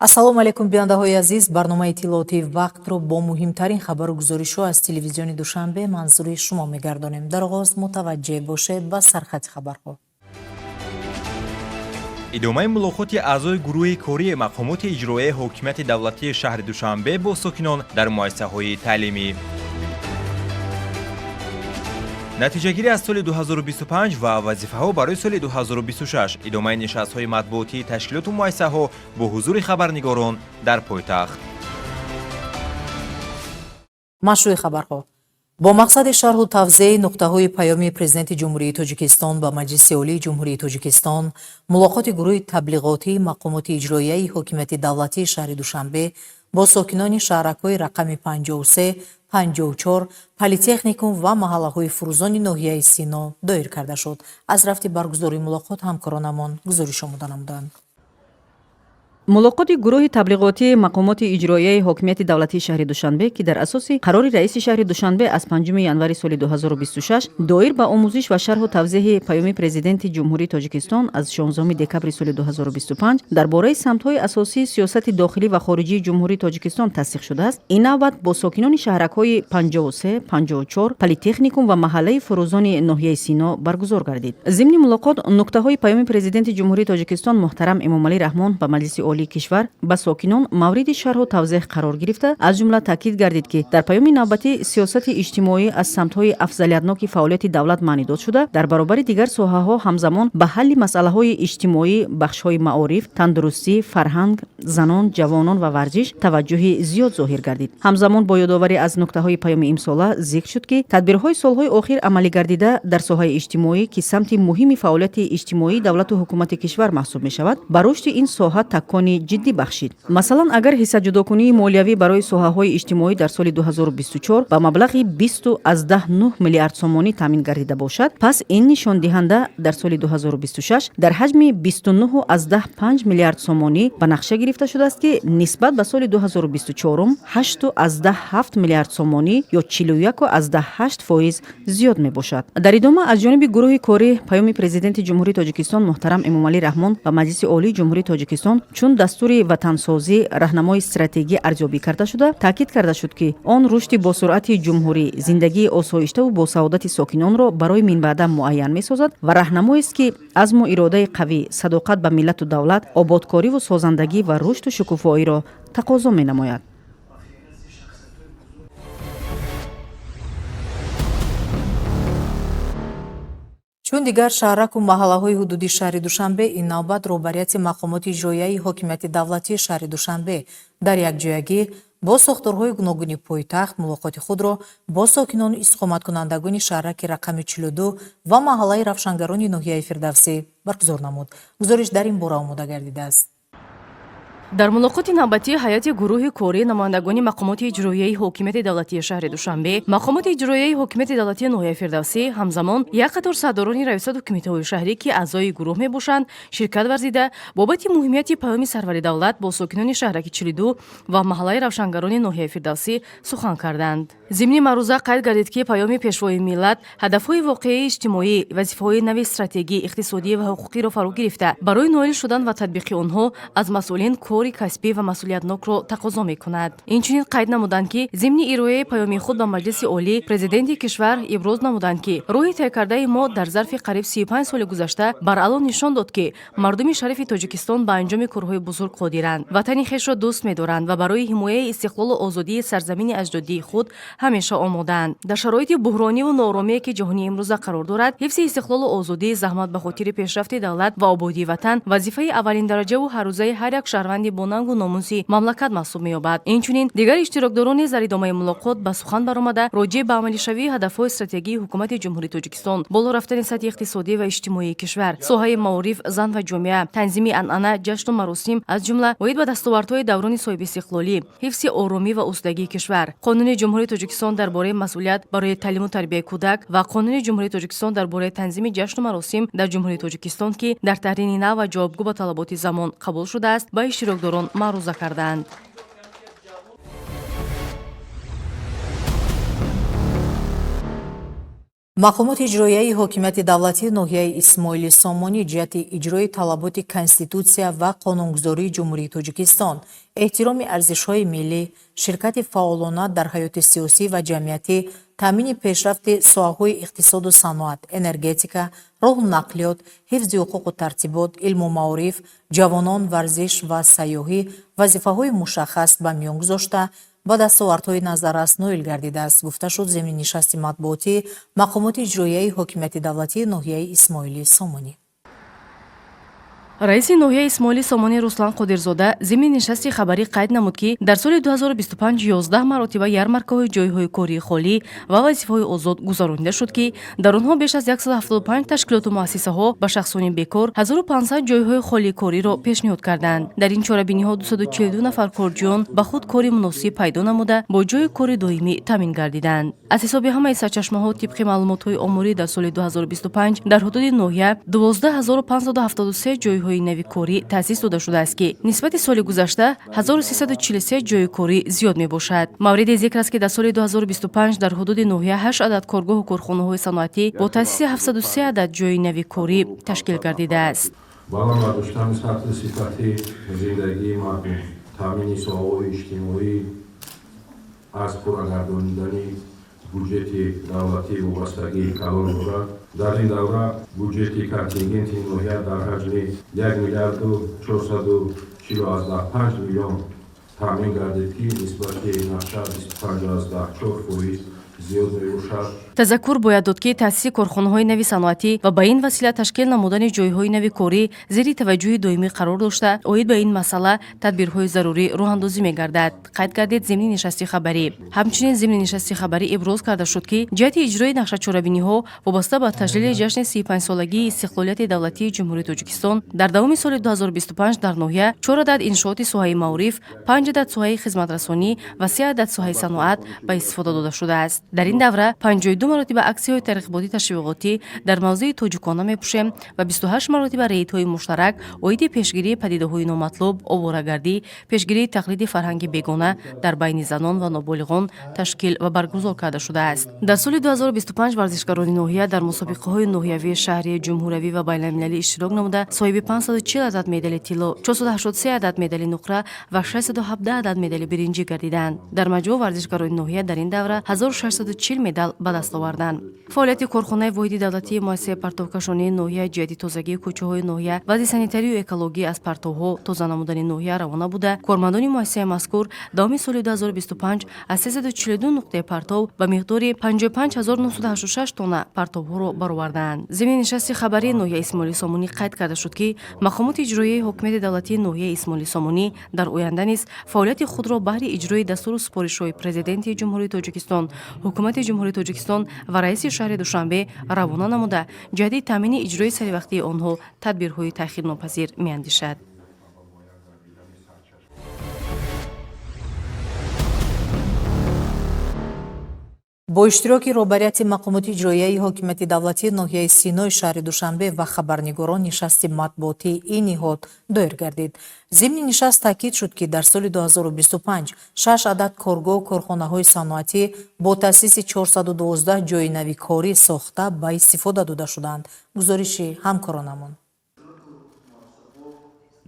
ассалому алайкум бинандаҳои азиз, барномаи иттилоотии вақтро бо муҳимтарин хабару гузоришҳо аз телевизиони Душанбе манзури шумо мегардонем. Дар оғоз мутаваҷҷеҳ бошед ба сархати хабарҳо. идомаи мулоқоти аъзои гурӯҳи кории мақомоти иҷроияи ҳокимияти давлатии шаҳри Душанбе бо сокинон дар муассисаҳои таълимӣ. натиҷагирӣ аз соли 2025 ва вазифаҳо барои соли 2026. идомаи нишастҳои матбуотии ташкилоту муассисаҳо бо ҳузури хабарнигорон дар пойтахт. машрӯи хабарҳо. бо мақсади шарҳу тавзеҳи нуқтаҳои паёми президенти ҷумҳурии Тоҷикистон ба Маҷлиси олии ҷумҳурии Тоҷикистон, мулоқоти гурӯҳи таблиғотии мақомоти иҷроияи ҳокимияти давлатии шаҳри Душанбе бо сокинони шаҳракҳои рақами 53, 54, политехникум ва маҳаллаҳои фурӯзони ноҳияи Сино доир карда шуд. аз рафти баргузории мулоқот ҳамкоронамон гузориш омода намуданд. мулоқоти гурӯҳи таблиғотии мақомоти иҷроияи ҳокимияти давлатии шаҳри Душанбе, ки дар асоси қарори раиси шаҳри Душанбе аз 5 январи соли 2026 доир ба омӯзиш ва шарҳу тавзеҳи паёми президенти ҷумҳурии Тоҷикистон аз 16 декабри соли 2025 дар бораи самтҳои асосии сиёсати дохилӣ ва хориҷии ҷумҳурии Тоҷикистон тасдиқ шудааст, ин навбат бо сокинони шаҳракҳои 53, 54, политехникум ва маҳаллаи фурӯзони ноҳияи Сино баргузор гардид. зимни мулоқот нуктаҳои паёми президенти ҷумҳурии Тоҷикистон муҳтарам Эмомалӣ Раҳмон ба Маҷлиси олии кишвар ба сокинон мавриди шарҳу тавзеҳ қарор гирифта, аз ҷумла таъкид гардид, ки дар паёми навбатӣ сиёсати иҷтимоӣ аз самтҳои афзалиятноки фаъолияти давлат маънӣ дод шуда, дар баробари дигар соҳаҳо ҳамзамон ба ҳалли масъалаҳои иҷтимоӣ, бахшҳои маориф, тандурустӣ, фарҳанг, занон, ҷавонон ва варзиш таваҷҷӯҳи зиёд зоҳир гардид. ҳамзамон бо ёдоварӣ аз нуктаҳои паёми имсола зикр шуд, ки тадбирҳои солҳои охир амалӣ гардида дар соҳаи иҷтимоӣ, ки самти муҳими фаъолияти иҷтимоии давлату ҳукумати кишвар маҳсуб мешавад, ба рушди ин соҳа такони ҷиддӣ бахшид. масалан, агар ҳиссаҷудокунии молиявӣ барои соҳаҳои иҷтимоӣ дар соли 2024 ба маблағи 20.9 миллиард сомонӣ таъмин гардида бошад, пас ин нишондиҳанда дар соли 2026 дар ҳаҷми 29.5 миллиард сомонӣ ба нақша гирифта шудааст, ки нисбат ба соли 2024 8.7 миллиард сомонӣ ё 41.8% зиёд мебошад. дар идома аз ҷониби гурӯҳи корӣ паёми президенти ҷумҳурии Тоҷикистон муҳтарам Эмомалӣ Раҳмон ба Маҷлиси олии ҷумҳурии Тоҷикистон чун дастури ватансозӣ раҳнамои стратегӣ арзёбӣ карда шуда, таъкид карда шуд, ки он рушди босуръати ҷумҳурӣ, зиндагии осоиштаву босаодати сокиноро барои минбаъда муайян месозад ва раҳнамоест, ки азму иродаи қавӣ, садоқат ба миллату давлат, ободкориву созандагӣ ва рушду шукуфоиро тақозо менамояд. чун дигар шаҳраку маҳаллаҳои ҳудуди шаҳри Душанбе, ин навбат роҳбарияти мақомоти иҷроияи ҳокимияти давлатии шаҳри Душанбе дар якҷоягӣ бо сохторҳои гуногуни пойтахт мулоқоти худро бо сокинону истиқоматкунандагони шаҳраки рақами 42 ва маҳаллаи равшангарони ноҳияи Фирдавсӣ баргузор намуд. гузориш дар ин бора омода гардидааст. дар мулоқоти навбатӣ ҳайати гурӯҳи корӣ намояндагони мақомоти иҷроияи ҳокимияти давлатии шаҳри Душанбе, мақомоти иҷроияи ҳокимияти давлатии ноҳияи Фирдавсӣ, ҳамзамон як қатор сардорони раисату кумитаҳои шаҳрӣ, ки аъзои гурӯҳ мебошанд, ширкат варзида бобати муҳимияти паёми сарвари давлат бо сокинони шаҳраки 42 ва маҳаллаи равшангарони ноҳияи Фирдавсӣ сухан карданд. зимни маъруза қайд гардид, ки паёми пешвои миллат ҳадафҳои воқеии иҷтимоӣ, вазифаҳои нави стратегӣ, иқтисодӣ ва ҳуқуқиро фаро гирифта, барои ноил шудан ва татбиқи онҳо аз масъулин кори касбӣ ва масъулиятнокро тақозо мекунад. инчунин қайд намуданд, ки зимни ирояи паёми худ ба Маҷлиси олӣ президенти кишвар иброз намуданд, ки роҳи тайкардаи мо дар зарфи қариб 35 соли гузашта баръало нишон дод, ки мардуми шарифи Тоҷикистон ба анҷоми корҳои бузург қодиранд, ватани хешро дӯст медоранд ва барои ҳимояи истиқлолу озодии сарзамини аҷдодии худ ҳамеша омодаанд. дар шароити буҳрониву нооромие, ки ҷаҳони имрӯза қарор дорад, ҳифзи истиқлолу озодӣ, заҳмат ба хотири пешрафти давлат ва ободии ватан вазифаи аввалиндараҷаву ҳаррӯзаи ҳар як шаҳрванди бо нангу номуси мамлакат маҳсуб меёбад. инчунин дигар иштирокдорон низ дар идомаи мулоқот ба сухан баромада роҷеъ ба амалишавии ҳадафҳои стратегии ҳукумати ҷумҳурии Тоҷикистон, боло рафтани сатҳи иқтисодӣ ва иҷтимоии кишвар, соҳаи маориф, зан ва ҷомеа, танзими анъана, ҷашну маросим, аз ҷумла оид ба дастовардҳои даврони соҳибистиқлолӣ, ҳифзи оромӣ ва устдагии кишвар, қонуни ҷумҳурии Тоҷикистон дар бораи масъулият барои таълиму тарбияи кӯдак ва қонуни ҷумҳурии Тоҷикистон дар бораи танзими ҷашну маросим дар ҷумҳурии Тоҷикистон, ки дар таҳрини нав ва ҷавобгӯ ба талаботи замон қабул шудааст, ба иштирокдорон маъруза карданд. мақомоти иҷроияи ҳокимияти давлатии ноҳияи Исмоили Сомонӣ ҷиҳати иҷрои талаботи Конститутсия ва қонунгузории Ҷумҳурии Тоҷикистон, эҳтироми арзишҳои миллӣ, ширкати фаъолона дар ҳаёти сиёсӣ ва ҷамъиятӣ, таъмини пешрафти соҳаҳои иқтисоду саноат, энергетика, роҳу нақлиёт, ҳифзи ҳуқуқу тартибот, илму маориф, ҷавонон, варзиш ва сайёҳӣ вазифаҳои мушаххас ба миён гузошта ба дастовардҳои назаррас ноил гардидааст, гуфта шуд земни нишасти матбуотӣ мақомоти иҷроияи ҳокимияти давлатии ноҳияи Исмоили Сомонӣ. раиси ноҳияи Исмоили Сомонӣ Руслан Қодирзода зимни нишасти хабарӣ қайд намуд, ки дар соли 2025 11 маротиба ярмаркаҳои ҷойҳои кории холӣ ва вазифаҳои озод гузаронида шуд, ки дар онҳо беш аз 175 ташкилоту муассисаҳо ба шахсони бекор 1500 ҷойҳои холии кориро пешниҳод карданд. Дар ин чорабиниҳо 242 нафар корҷиён ба худ кори муносиб пайдо намуда бо ҷои кори доимӣ таъмин гардиданд. аз ҳисоби ҳамаи сарчашмаҳо тибқи маълумотҳои омурӣ дар соли 2025 дар ҳудуди ноҳия 12573 ҷойҳои нави корӣ таъсис дода шудааст, ки нисбати соли гузашта 1343 ҷойи корӣ зиёд мебошад. мавриди зикр аст, ки дар соли 2025 дар ҳудуди ноҳия 8 адад коргоҳу корхонаҳои саноатӣ бо таъсиси 703 адад ҷойи нави корӣ ташкил гардидааст. баланд ба доштани сатҳи сифати зиндагии мардум, таъмини соҳаҳои иҷтимоӣ аз пурра гардонидани буҷети давлатӣ вобастагии калон дорад. дар ин давра буҷети контингенти ноҳия дар ҳаҷми 1 миллиарду 445 миллион таъмин гардид, ки нисбати нақша 25.4% зиёд мебошад. тазаккур бояд дод, ки таъсиси корхонаҳои нави саноатӣ ва ба ин васила ташкил намудани ҷойҳои нави корӣ зери таваҷҷӯҳи доимӣ қарор дошта, оид ба ин масъала тадбирҳои зарурӣ роҳандозӣ мегардад, қайд гардид земни нишасти хабарӣ. ҳамчунин земни нишасти хабарӣ иброз карда шуд, ки ҷиҳати иҷрои нақшачорабиниҳо вобаста ба таҷлили ҷашни 35-солагии истиқлолияти давлатии Ҷумҳурии Тоҷикистон дар давоми соли 2025 дар ноҳия 4 адад иншооти соҳаи маориф, 5 адад соҳаи хизматрасонӣ ва 3 адад соҳаи саноат ба истифода дода шудааст. дар ин давра 52 маротиба аксияҳои тарғиботи ташвиқотӣ дар мавзӯи тоҷикона мепӯшем ва 28 маротиба рейдҳои муштарак оиди пешгирии падидаҳои номатлуб, оварагардӣ, пешгирии тақлиди фарҳанги бегона дар байни занон ва ноболиғон ташкил ва баргузор карда шудааст. дар соли 2025 варзишгарони ноҳия дар мусобиқаҳои ноҳиявӣ, шаҳрӣ, ҷумҳуравӣ ва байналмилалӣ иштирок намуда соҳиби 540 адад медали тилло, 483 адад медали нуқра ва 617 адад медали биринҷӣ гардиданд. дар маҷмӯъ варзишгарони ноҳия дар ин давра 1640 медал ба даст оварданд. фаъолияти корхонаи воҳиди давлатии муассисаи партовкашонии ноҳия ҷиҳати тозагии кӯчаҳои ноҳия, вазъи санитарию экологӣ аз партовҳо, тоза намудани ноҳия равона буда, кормандони муассисаи мазкур давоми соли 2025 аз 342 нуқтаи партов ба миқдори 55986 тонна партовҳоро бароварданд. земни нишасти хабарии ноҳияи Исмоили Сомонӣ қайд карда шуд, ки мақомоти иҷроияи ҳокимияти давлатии ноҳияи Исмоили Сомонӣ дар оянда низ фаъолияти худро баҳри иҷрои дастуру супоришҳои президенти Ҷумҳурии Тоҷикистон, ҳукумати Ҷумҳурии Тоҷикистон ва раиси шаҳри Душанбе равона намуда ҷиҳати таъмини иҷрои саривақтии онҳо тадбирҳои таъхирнопазир меандешад. бо иштироки роҳбарияти мақомоти иҷроияи ҳокимияти давлатии ноҳияи Синои шаҳри Душанбе ва хабарнигорон нишасти матбуотии ин ниҳод доир гардид. зимни нишаст таъкид шуд, ки дар соли 2025 6 адад коргоҳу корхонаҳои саноатӣ бо таъсиси 412 ҷойи нави корӣ сохта ба истифода дода шуданд. гузориши ҳамкоронамон.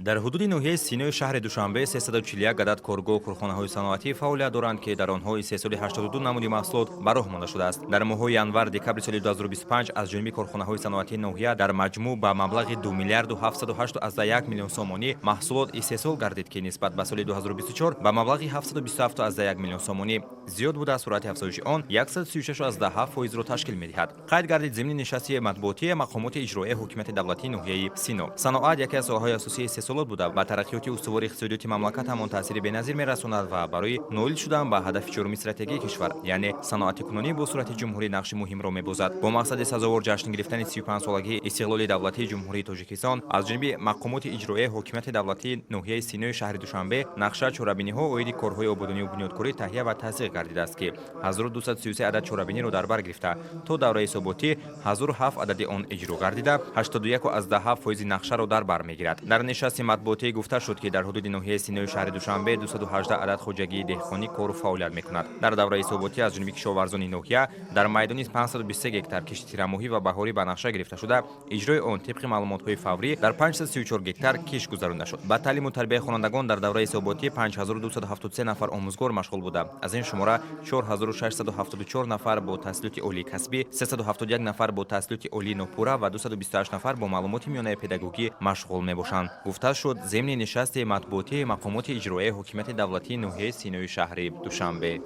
дар ҳудуди ноҳияи Синои шаҳри Душанбе 341 адад коргоҳу корхонаҳои саноатӣ фаъолият доранд, ки дар онҳо истеҳсоли 82 намуди маҳсулот ба роҳ монда шудааст. дар моҳҳои январ-декабри соли 2025 аз ҷониби корхонаҳои саноатии ноҳия дар маҷмӯъ ба маблағи 2 миллиарду 708,1 миллион сомонӣ маҳсулот истеҳсол гардид, ки нисбат ба соли 2024 ба маблағи 727,1 миллион сомонӣ зиёд буда, суръати афзоиши он 136.7%-ро ташкил медиҳад. қайд гардид земни нишасти матбуотии мақомоти иҷроияи ҳокимияти давлатии ноҳияи Сино. саноат яке аз соҳаҳои асосии истеҳсолот буда ба тараққиёти устувори иқтисодиёти мамлакат ҳамон таъсири беназир мерасонад ва барои ноил шудан ба ҳадафи чорумии стратегияи кишвар, яъне саноати кунонӣ бо суръати ҷумҳурӣ нақши муҳимро мебозад. бо мақсади сазовор ҷашн гирифтани 35-солагии истиқлоли давлатии Ҷумҳурии Тоҷикистон аз ҷониби мақомоти иҷроияи ҳокимияти давлатии ноҳияи Синои шаҳри Душанбе нақша чорабиниҳо оиди корҳои ободониву бунёдкорӣ таҳия ва тасдиқ гардидааст, ки 1233 адад чорабиниро дар бар гирифта то давраи ҳисоботӣ 1007 адади он иҷро гардида 81.7% нақшаро дар бар мегирад. дар нишасти نشست مطبوعاتی گفته شد که در حدود ناحیه سینوی شهر دوشنبه 218 عدد خوجگی دهقانی کار و فعالیت میکند. در دوره ثباتی از جانب کشاورزان ناحیه در میدان 523 هکتار کشت تیرماهی و بهاری به نقشه گرفته شده، اجرای آن طبق معلومات‌های فوری در 534 هکتار کش گذرانده شد. به تعلیم و تربیت خوانندگان در دوره ثباتی 5273 نفر آموزگار مشغول بوده. از این شماره 4674 نفر با تحصیلات عالی کسبی، 371 نفر با تحصیلات عالی نوپوره و 228 نفر با معلومات میانه پداگوژی مشغول میباشند. گفته شد ضمن نشست مطبوعاتی مقامات اجرایی حکومت دولتی ناحیه سینوی شهر دوشنبه.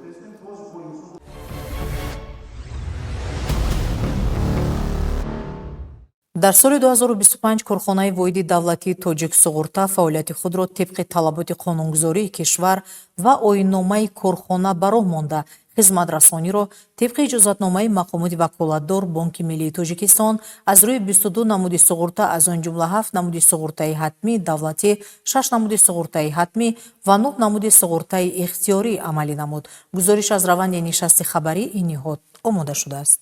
дар соли 2025 корхонаи воҳиди давлатии тоҷиксуғурта фаъолияти худро тибқи талаботи қонунгузории кишвар ва оинномаи корхона ба роҳ монда хизматрасониро тибқи иҷозатномаи мақомоти ваколатдор Бонки Миллии Тоҷикистон аз рӯи 22 намуди суғурта, аз он ҷумла 7 намуди суғуртаи ҳатмӣ давлатӣ, 6 намуди суғуртаи ҳатмӣ ва 9 намуди суғуртаи ихтиёрӣ амалӣ намуд. гузориш аз раванди нишасти хабарӣ ин ниҳод омода шудааст.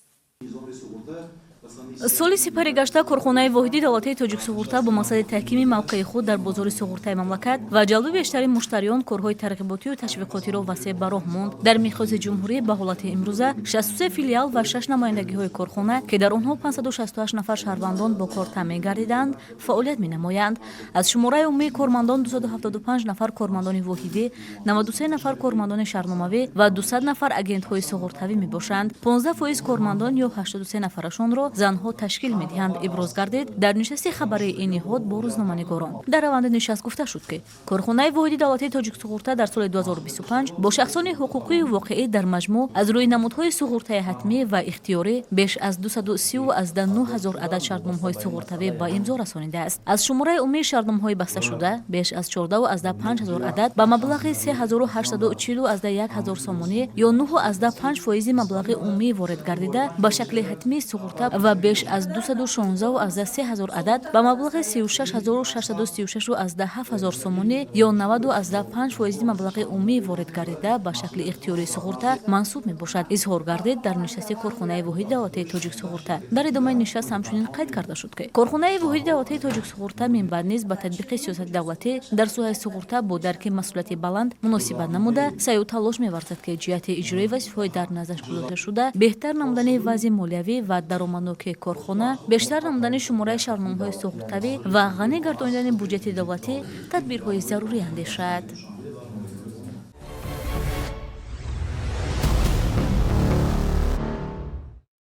соли сипари гашта корхонаи воҳиди давлатии тоҷиксуғурта бо мақсади таҳкими мавқеи худ дар бозори суғуртаи мамлакат ва ҷалби бештари муштариён корҳои тарғиботию ташвиқотиро васеъ ба роҳ монд. дар миқёси ҷумҳурӣ ба ҳолати имрӯза 63 филиал ва 6 намояндагиҳои корхона ки дар онҳо 568 нафар шаҳрвандон бо кор таъмин гардиданд фаъолият менамоянд. аз шумораи умумии кормандон 275 нафар кормандони воҳидӣ, 93 нафар кормандони шаҳрномавӣ ва 200 нафар агентҳои суғуртавӣ мебошанд. 15% кормандон ё 83 нафарашонро занҳо ташкил медиҳанд. иброз гардид дар нишасти хабарии ин ниҳод бо рӯзноманигорон. дар раванди нишаст гуфта шуд ки корхонаи воҳиди давлатии тоҷиксуғурта дар соли 2025 бо шахсони ҳуқуқии воқеӣ дар маҷмӯъ аз рӯи намудҳои суғуртаи ҳатмӣ ва ихтиёрӣ беш аз 239 000 адад шартномаҳои суғуртавӣ ба имзо расонидааст. аз шумораи умумии шартномаҳои басташуда беш аз 14,5 000 адад ба маблағи 3841 000 сомонӣ ё 9,5% маблағи умумӣ ворид гардида ба шакли ҳатмии суғурта ва беш аз 216,3 000 адад ба маблағи 36,636,7 000 сомонӣ ё 90,5% маблағи умумии ворид гардида ба шакли ихтиёрии суғурта мансуб мебошад. изҳор гардид дар нишасти корхонаи воҳиди давлатии тоҷиксуғурта. дар идомаи нишаст ҳамчунин қайд карда шуд ки корхонаи воҳиди давлатии тоҷиксуғурта минбаъд низ ба татбиқи сиёсати давлатӣ дар соҳаи суғурта бо дарки масъулияти баланд муносибат намуда саъю талош меварзад ки ҷиҳати иҷрои вазифаҳои дар назарш гузошташуда беҳтар намудани вазъи молиявӣ ва даромаднокии корхона, бештар намудани шумораи шаҳрномаҳои суғуртавӣ ва ғанӣ гардонидани буҷети давлатӣ тадбирҳои зарурӣ андешад.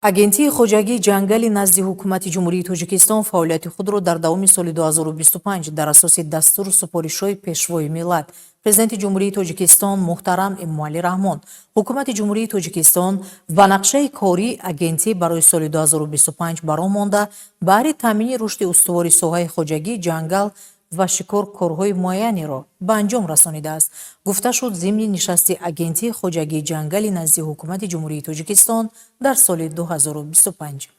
агентии хоҷагии ҷангали назди ҳукумати ҷумҳурии Тоҷикистон фаъолияти худро дар давоми соли 2025 дар асоси дастуру супоришҳои пешвои миллат президенти ҷумҳурии Тоҷикистон муҳтарам Эмомалӣ Раҳмон ҳукумати ҷумҳурии Тоҷикистон ба нақшаи кории агентӣ барои соли 2025 ба роҳ монда баҳри таъмини рушди устувори соҳаи хоҷагии ҷангал ва шикор корҳои муайянеро ба анҷом расонидааст. гуфта шуд зимни нишасти агентии хоҷагии ҷангали назди ҳукумати ҷумҳурии Тоҷикистон дар соли 2025.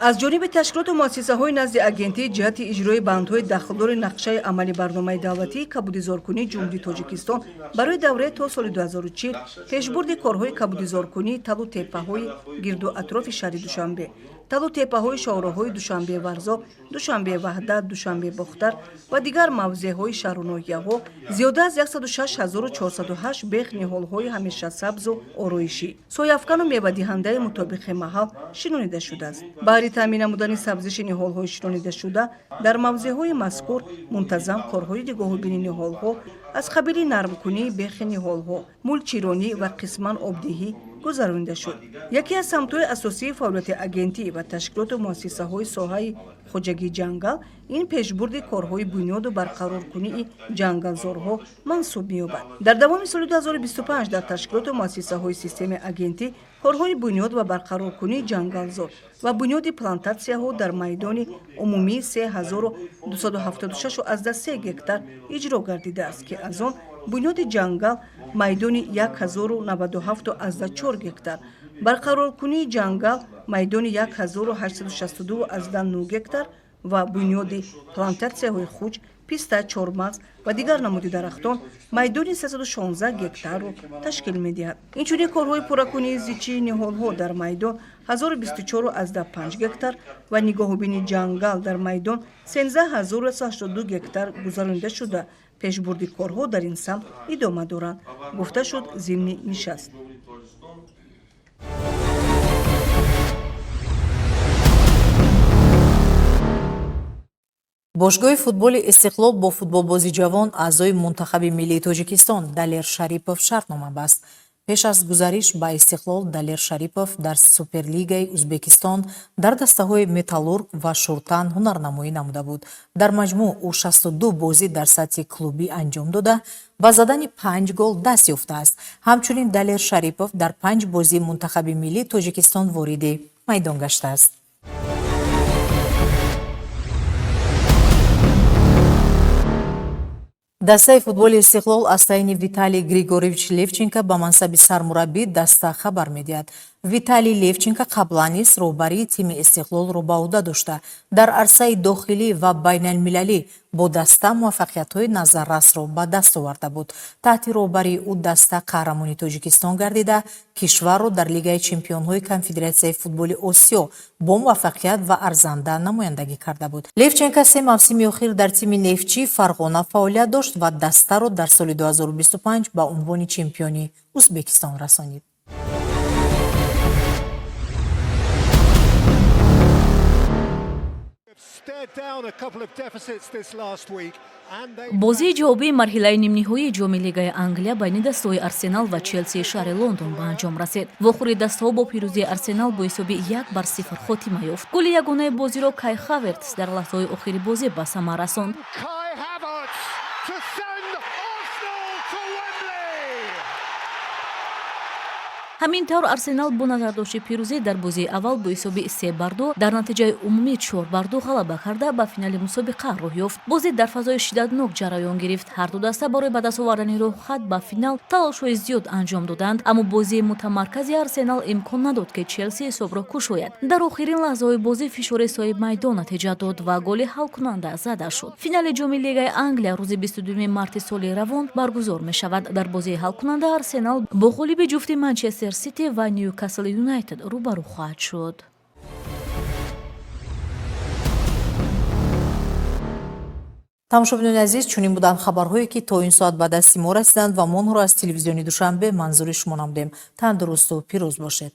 аз ҷониби ташкилоту муассисаҳои назди агентӣ ҷиҳати иҷрои бандҳои дахлдори нақшаи амали барномаи давлатии кабудизоркунии ҷумҳурии Тоҷикистон барои давраи то соли 2040 пешбурди корҳои кабудизоркунии талу теппаҳои гирду атрофи шаҳри Душанбе, талу теппаҳои шоҳраҳои Душанбе Варзоб, Душанбе Ваҳдат, Душанбе Бохтар ва дигар мавзеъҳои шаҳру ноҳияҳо зиёда аз 106408 бех ниҳолҳои ҳамешасабзу ороишӣ, сояфкану мевадиҳандаи мутобиқи маҳал шинонида шудааст. баҳри таъмин намудани сабзиши ниҳолҳои шинонидашуда дар мавзеъҳои мазкур мунтазам корҳои нигоҳубини ниҳолҳо аз қабили нармкунии бехи ниҳолҳо, мулчиронӣ ва қисман обдиҳӣ гузаронида шуд. яке аз самтҳои асосии фаъолияти агентӣ ва ташкилоту муассисаҳои соҳаи хоҷагии ҷангал ин пешбурди корҳои бунёду барқароркунии ҷангалзорҳо мансуб меёбад. дар давоми соли 2025 дар ташкилоту муассисаҳои системаи агентӣ корҳои бунёд ва барқароркунии ҷангалзор ва бунёди плантатсияҳо дар майдони умумии 3276,3 гектар иҷро гардидааст ки аз он бунёди ҷангал майдони 1097,4 гектар, барқароркунии ҷангал майдони 1862,9 гектар ва бунёди плантатсияҳои хуҷ писта, чормағз ва дигар намуди дарахтон майдони 316 гектарро ташкил медиҳад. Инчунин корҳои пурракунии зичии ниҳолҳо дар майдон 1024,5 гектар ва нигоҳубини ҷангал дар майдон 13082 гектар гузаронида шуда пешбурди корҳо дар ин самт идома доранд, гуфта шуд зимни нишаст. бошгоҳи футболи истиқлол бо футболбози ҷавон аъзои мунтахаби миллии тоҷикистон Далер Шарипов шартнома баст. пеш аз гузариш ба истиқлол Далер Шарипов дар Суперлигаи Узбекистон дар дастаҳои Металлург ва Шуртан ҳунарнамоӣ намуда буд. Дар маҷмӯъ ӯ 62 бозӣ дар сатҳи клубӣ анҷом дода ба задани 5 гол даст ёфтааст. Ҳамчунин Далер Шарипов дар 5 бозии мунтахаби миллии Тоҷикистон вориди майдон гаштааст. дастаи футболи истиқлол аз таъини Виталий Григорьевич Левченко ба мансаби сармураббӣ даста хабар медиҳад. Виталий Левченко қаблан низ роҳбарии тими истиқлолро ба ӯҳда дошта, дар арсаи дохилӣ ва байналмилалӣ бо даста муваффақиятҳои назаррасро ба даст оварда буд. таҳти роҳбарии ӯ даста қаҳрамони Тоҷикистон гардида, кишварро дар Лигаи чемпионҳои Конфедератсияи футболи Осиё бо муваффақият ва арзанда намояндагӣ карда буд. Левченко 3 мавсими охир дар тими Нефчи Фарғона фаъолият дошт ва дастаро дар соли 2025 ба унвони чемпиони Узбекистон расонид. бозии ҷавобии марҳилаи нимниҳоии ҷоми лигаи Англия байни дастаҳои Арсенал ва Челсии шаҳри Лондон ба анҷом расид. вохӯри дастаҳо бо пирӯзии Арсенал бо ҳисоби 1-0 хотима ёфт. гӯли ягонаи бозиро Кай Хавертс дар лаҳзаҳои охири бозӣ ба самар расонд. ҳамин тавр Арсенал бо назардошти пирӯзӣ дар бозии аввал бо ҳисоби 3-2 дар натиҷаи умумӣ 4-2 ғалаба карда ба финали мусобиқа роҳ ёфт. бозӣ дар фазои шиддатнок ҷараён гирифт. ҳарду даста барои ба даст овардани роҳхат ба финал талошҳои зиёд анҷом доданд, аммо бозии мутамаркази Арсенал имкон надод ки Челси ҳисобро кушояд. дар охирин лаҳзаҳои бозӣ фишори соҳиб майдон натиҷа дод ва голи ҳалкунанда зада шуд. финали ҷоми лигаи Англия рӯзи 22 марти соли равон баргузор мешавад. дар бозии ҳалкунанда Арсенал бо ғолиби ҷуфти Манчестер Сити ва Ньюкасл Юнайтед рӯбарӯ хоҳад шуд. тамошобинони азиз, чунин буданд хабарҳое ки то ин соат ба дасти мо расиданд ва мо онҳоро аз телевизиони Душанбе манзури шумо намудем. тандурусту пирӯз бошед.